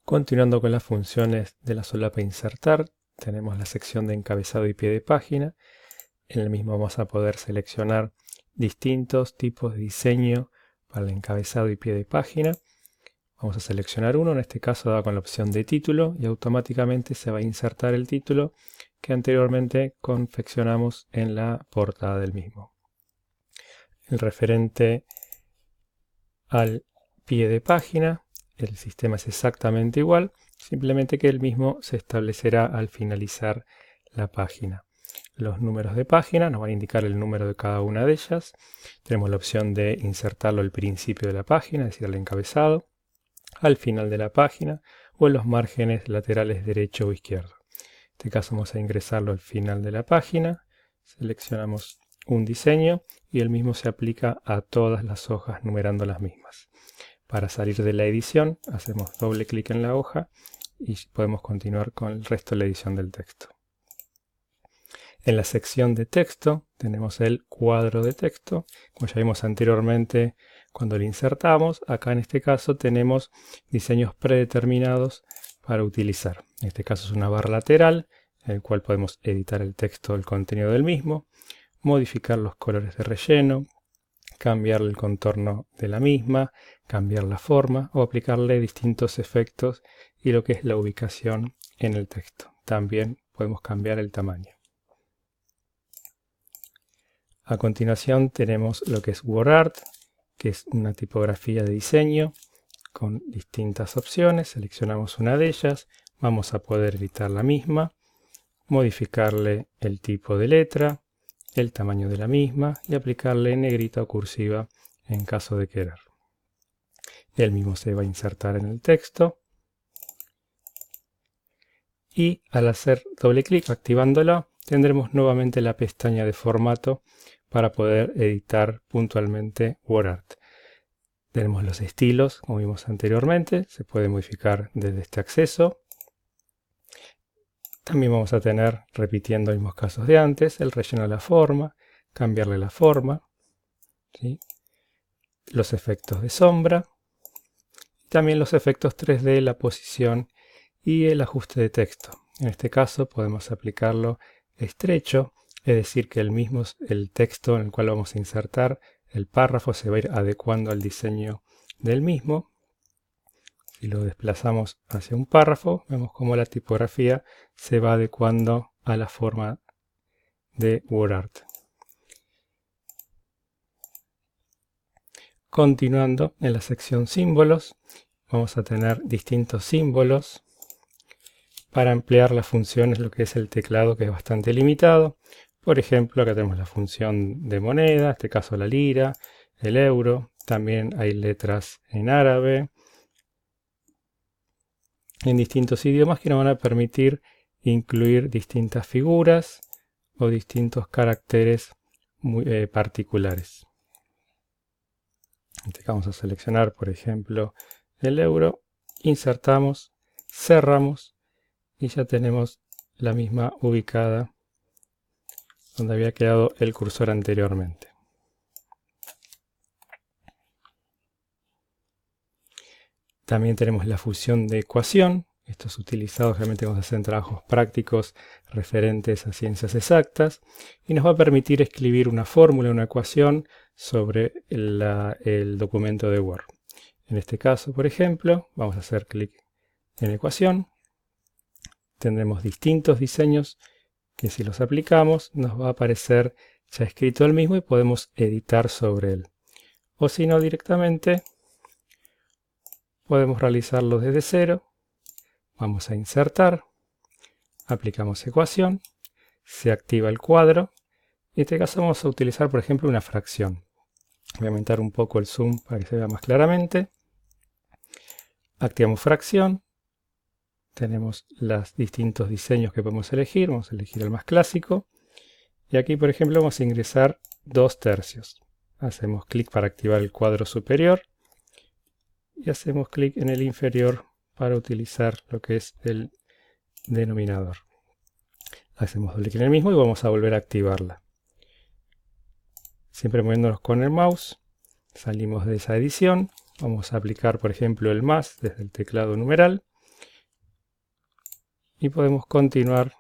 Continuando con las funciones de la solapa insertar, tenemos la sección de encabezado y pie de página. En el mismo vamos a poder seleccionar distintos tipos de diseño para el encabezado y pie de página. Vamos a seleccionar uno, en este caso da con la opción de título, y automáticamente se va a insertar el título que anteriormente confeccionamos en la portada del mismo. El referente al pie de página, el sistema es exactamente igual, simplemente que el mismo se establecerá al finalizar la página. Los números de página nos van a indicar el número de cada una de ellas. Tenemos la opción de insertarlo al principio de la página, es decir, al encabezado, al final de la página o en los márgenes laterales derecho o izquierdo. En este caso vamos a ingresarlo al final de la página, seleccionamos un diseño y el mismo se aplica a todas las hojas numerando las mismas. Para salir de la edición hacemos doble clic en la hoja y podemos continuar con el resto de la edición del texto. En la sección de texto tenemos el cuadro de texto, como ya vimos anteriormente cuando lo insertamos. Acá en este caso tenemos diseños predeterminados para utilizar. En este caso es una barra lateral en el cual podemos editar el texto, el contenido del mismo, modificar los colores de relleno, cambiar el contorno de la misma, cambiar la forma o aplicarle distintos efectos y lo que es la ubicación en el texto. También podemos cambiar el tamaño. A continuación tenemos lo que es WordArt, que es una tipografía de diseño con distintas opciones. Seleccionamos una de ellas, vamos a poder editar la misma, modificarle el tipo de letra, el tamaño de la misma y aplicarle negrita o cursiva en caso de querer. El mismo se va a insertar en el texto y al hacer doble clic activándolo tendremos nuevamente la pestaña de formato para poder editar puntualmente WordArt. Tenemos los estilos, como vimos anteriormente, se puede modificar desde este acceso. También vamos a tener, repitiendo los mismos casos de antes, el relleno de la forma, cambiarle la forma, ¿sí? Los efectos de sombra, y también los efectos 3D, la posición y el ajuste de texto. En este caso podemos aplicarlo estrecho, es decir que el texto en el cual vamos a insertar el párrafo se va a ir adecuando al diseño del mismo. Si lo desplazamos hacia un párrafo, vemos cómo la tipografía se va adecuando a la forma de WordArt. Continuando en la sección símbolos, vamos a tener distintos símbolos para ampliar las funciones, lo que es el teclado, que es bastante limitado. Por ejemplo, acá tenemos la función de moneda, en este caso la lira, el euro. También hay letras en árabe, en distintos idiomas que nos van a permitir incluir distintas figuras o distintos caracteres muy particulares. Vamos a seleccionar, por ejemplo, el euro, insertamos, cerramos y ya tenemos la misma ubicada donde había quedado el cursor anteriormente. También tenemos la función de ecuación. Esto es utilizado realmente cuando se hacen trabajos prácticos referentes a ciencias exactas y nos va a permitir escribir una fórmula, una ecuación sobre el documento de Word. En este caso, por ejemplo, vamos a hacer clic en ecuación. Tendremos distintos diseños que si los aplicamos nos va a aparecer ya escrito el mismo y podemos editar sobre él. O si no, directamente podemos realizarlo desde cero. Vamos a insertar, aplicamos ecuación, se activa el cuadro. En este caso vamos a utilizar, por ejemplo, una fracción. Voy a aumentar un poco el zoom para que se vea más claramente. Activamos fracción. Tenemos los distintos diseños que podemos elegir. Vamos a elegir el más clásico. Y aquí, por ejemplo, vamos a ingresar 2/3. Hacemos clic para activar el cuadro superior. Y hacemos clic en el inferior para utilizar lo que es el denominador. Hacemos doble clic en el mismo y vamos a volver a activarla. Siempre moviéndonos con el mouse, salimos de esa edición. Vamos a aplicar, por ejemplo, el más desde el teclado numeral. y podemos continuar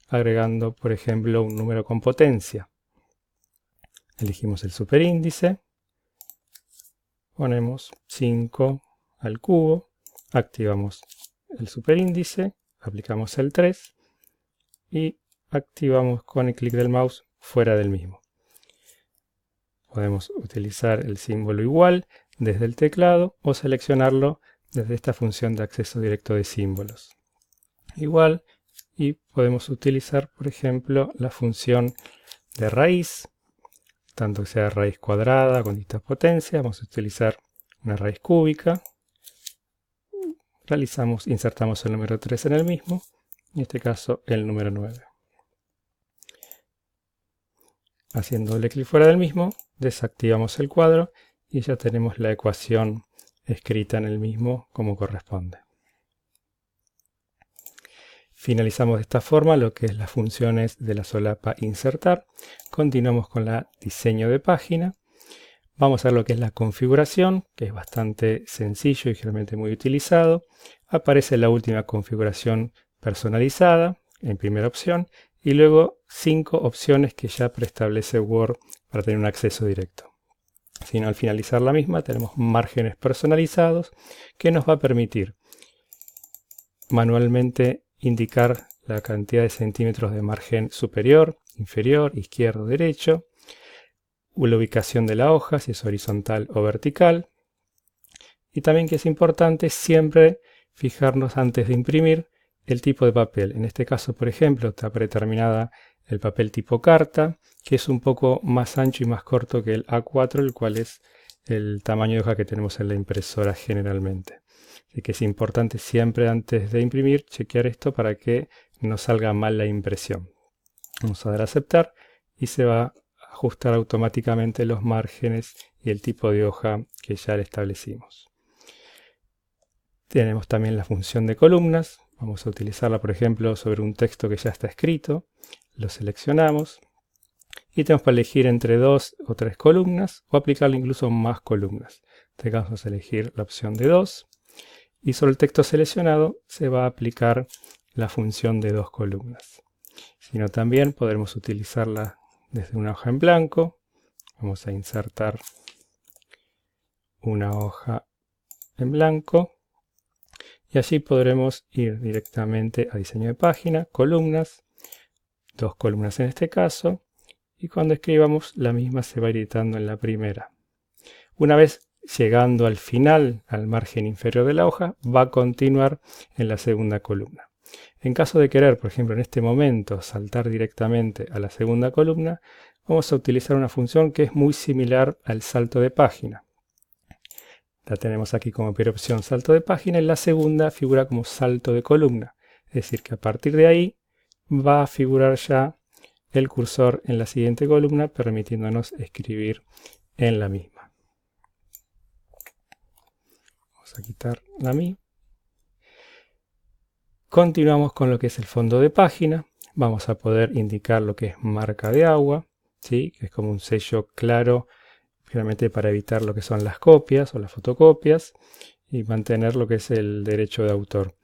agregando, por ejemplo, un número con potencia. Elegimos el superíndice, ponemos 5 al cubo, activamos el superíndice, aplicamos el 3 y activamos con el clic del mouse fuera del mismo. Podemos utilizar el símbolo igual desde el teclado o seleccionarlo desde esta función de acceso directo de símbolos. Igual, y podemos utilizar, por ejemplo, la función de raíz, tanto que sea raíz cuadrada con distintas potencias. Vamos a utilizar una raíz cúbica. Insertamos el número 3 en el mismo, en este caso el número 9. Haciendo doble clic fuera del mismo, desactivamos el cuadro y ya tenemos la ecuación escrita en el mismo como corresponde. Finalizamos de esta forma lo que es las funciones de la solapa insertar. Continuamos con la diseño de página. Vamos a ver lo que es la configuración, que es bastante sencillo y generalmente muy utilizado. Aparece la última configuración personalizada en primera opción y luego 5 opciones que ya preestablece Word para tener un acceso directo. Al finalizar la misma tenemos márgenes personalizados que nos va a permitir manualmente indicar la cantidad de centímetros de margen superior, inferior, izquierdo, derecho, la ubicación de la hoja, si es horizontal o vertical, y también, que es importante, siempre fijarnos antes de imprimir el tipo de papel. En este caso, por ejemplo, está predeterminada el papel tipo carta, que es un poco más ancho y más corto que el A4, el cual es el tamaño de hoja que tenemos en la impresora generalmente. Así que es importante siempre antes de imprimir chequear esto para que no salga mal la impresión. Vamos a dar a aceptar y se va a ajustar automáticamente los márgenes y el tipo de hoja que ya le establecimos. Tenemos también la función de columnas. Vamos a utilizarla, por ejemplo, sobre un texto que ya está escrito. Lo seleccionamos y tenemos para elegir entre 2 o 3 columnas o aplicarle incluso más columnas. En este caso vamos a elegir la opción de 2 y sobre el texto seleccionado se va a aplicar la función de 2 columnas. Sino también podremos utilizarla desde una hoja en blanco. Vamos a insertar una hoja en blanco. Y allí podremos ir directamente a diseño de página, columnas, 2 columnas en este caso, y cuando escribamos la misma se va editando en la primera. Una vez llegando al final, al margen inferior de la hoja, va a continuar en la segunda columna. En caso de querer, por ejemplo, en este momento saltar directamente a la segunda columna, vamos a utilizar una función que es muy similar al salto de página. La tenemos aquí como primera opción salto de página y la segunda figura como salto de columna. Es decir, que a partir de ahí va a figurar ya el cursor en la siguiente columna, permitiéndonos escribir en la misma. Vamos a quitar la mi. Continuamos con lo que es el fondo de página. Vamos a poder indicar lo que es marca de agua, ¿sí? Que es como un sello claro, finalmente para evitar lo que son las copias o las fotocopias y mantener lo que es el derecho de autor.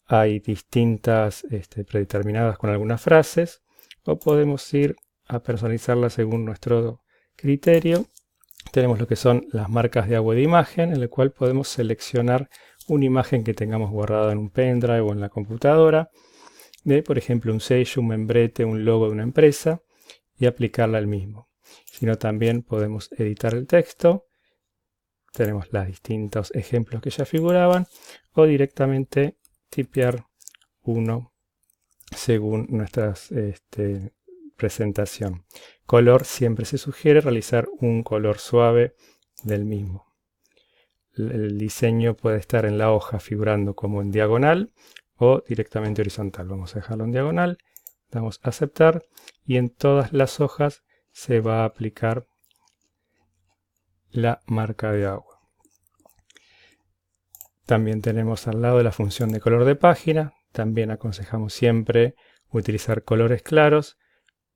Hay distintas predeterminadas con algunas frases o podemos ir a personalizarlas según nuestro criterio. Tenemos lo que son las marcas de agua de imagen, en el cual podemos seleccionar una imagen que tengamos guardada en un pendrive o en la computadora, de por ejemplo un sello, un membrete, un logo de una empresa y aplicarla al mismo. Sino también podemos editar el texto, tenemos los distintos ejemplos que ya figuraban, o directamente tipear uno según nuestra presentación. Color, siempre se sugiere realizar un color suave del mismo. El diseño puede estar en la hoja figurando como en diagonal o directamente horizontal. Vamos a dejarlo en diagonal, damos a aceptar y en todas las hojas se va a aplicar la marca de agua. También tenemos al lado la función de color de página. También aconsejamos siempre utilizar colores claros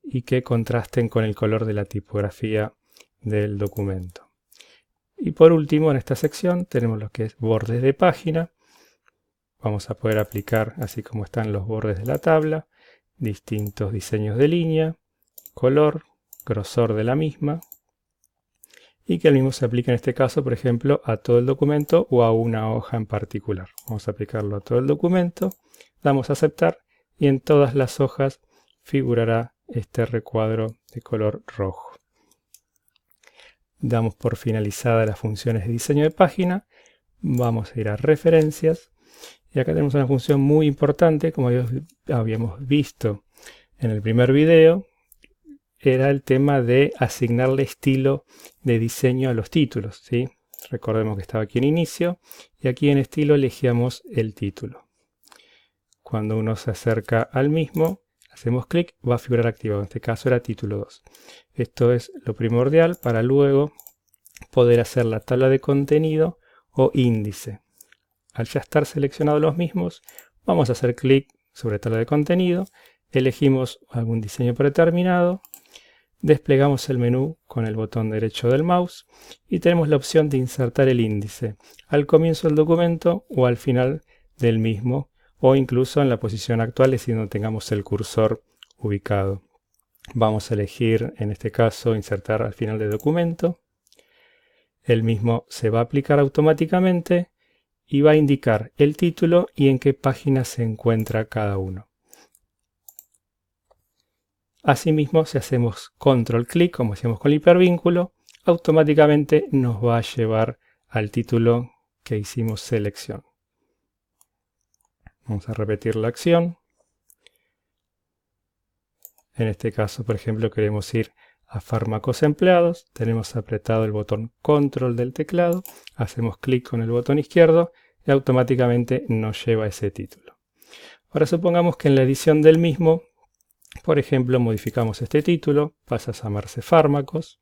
y que contrasten con el color de la tipografía del documento. Y por último, en esta sección tenemos lo que es bordes de página. vamos a poder aplicar, así como están los bordes de la tabla, distintos diseños de línea, color, grosor de la misma, y que el mismo se aplique en este caso, por ejemplo, a todo el documento o a una hoja en particular. Vamos a aplicarlo a todo el documento, damos a aceptar y en todas las hojas figurará este recuadro de color rojo. Damos por finalizada las funciones de diseño de página, vamos a ir a referencias y acá tenemos una función muy importante, como habíamos visto en el primer video, era el tema de asignarle estilo de diseño a los títulos, ¿sí? Recordemos que estaba aquí en inicio y aquí en estilo elegíamos el título. Cuando uno se acerca al mismo, hacemos clic, va a figurar activado. En este caso era título 2. Esto es lo primordial para luego poder hacer la tabla de contenido o índice. Al ya estar seleccionados los mismos, vamos a hacer clic sobre tabla de contenido, elegimos algún diseño predeterminado, desplegamos el menú con el botón derecho del mouse y tenemos la opción de insertar el índice al comienzo del documento o al final del mismo, o incluso en la posición actual si no tengamos el cursor ubicado. Vamos a elegir, en este caso, insertar al final del documento. El mismo se va a aplicar automáticamente y va a indicar el título y en qué página se encuentra cada uno. Asimismo, si hacemos control clic, como hacíamos con el hipervínculo, automáticamente nos va a llevar al título que hicimos selección. Vamos a repetir la acción. En este caso, por ejemplo, queremos ir a fármacos empleados. Tenemos apretado el botón control del teclado. Hacemos clic con el botón izquierdo y automáticamente nos lleva a ese título. Ahora supongamos que en la edición del mismo, por ejemplo, modificamos este título, pasa a llamarse fármacos,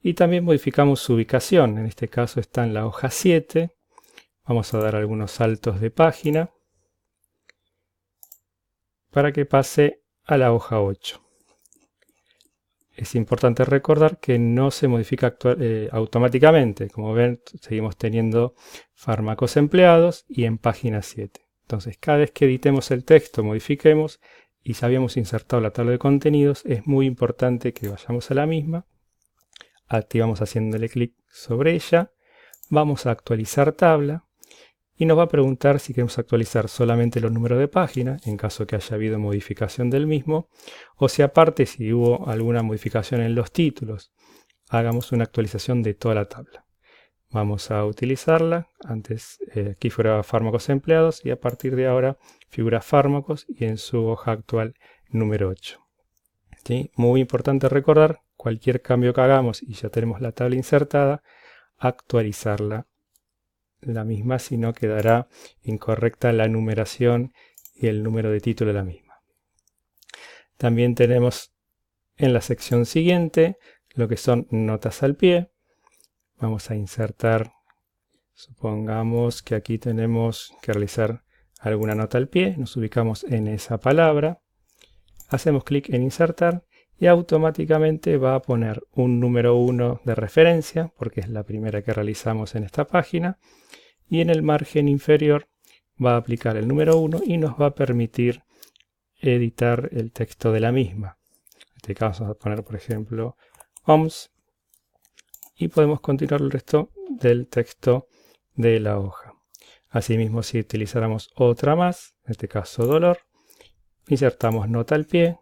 y también modificamos su ubicación. En este caso está en la hoja 7. Vamos a dar algunos saltos de página para que pase a la hoja 8. Es importante recordar que no se modifica automáticamente. Como ven, seguimos teniendo fármacos empleados y en página 7. Entonces, cada vez que editemos el texto, modifiquemos, y ya habíamos insertado la tabla de contenidos, es muy importante que vayamos a la misma, activamos haciéndole clic sobre ella, vamos a actualizar tabla y nos va a preguntar si queremos actualizar solamente los números de página, en caso que haya habido modificación del mismo, o si aparte, si hubo alguna modificación en los títulos, hagamos una actualización de toda la tabla. Vamos a utilizarla. Antes aquí figuraba fármacos empleados y a partir de ahora figura fármacos y en su hoja actual número 8. ¿Sí? Muy importante recordar, cualquier cambio que hagamos y ya tenemos la tabla insertada, actualizarla. La misma, si no quedará incorrecta la numeración y el número de título de la misma. También tenemos en la sección siguiente lo que son notas al pie. Vamos a insertar, supongamos que aquí tenemos que realizar alguna nota al pie, nos ubicamos en esa palabra, hacemos clic en insertar y automáticamente va a poner un número 1 de referencia, porque es la primera que realizamos en esta página, y en el margen inferior va a aplicar el número 1 y nos va a permitir editar el texto de la misma. En este caso vamos a poner, por ejemplo, OMS, y podemos continuar el resto del texto de la hoja. Asimismo, si utilizáramos otra más, en este caso dolor, insertamos nota al pie,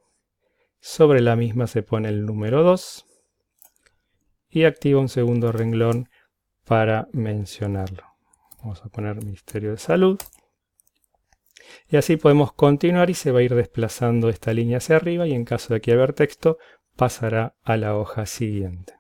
sobre la misma se pone el número 2 y activa un segundo renglón para mencionarlo. Vamos a poner Ministerio de Salud. Y así podemos continuar y se va a ir desplazando esta línea hacia arriba y en caso de que haya texto pasará a la hoja siguiente.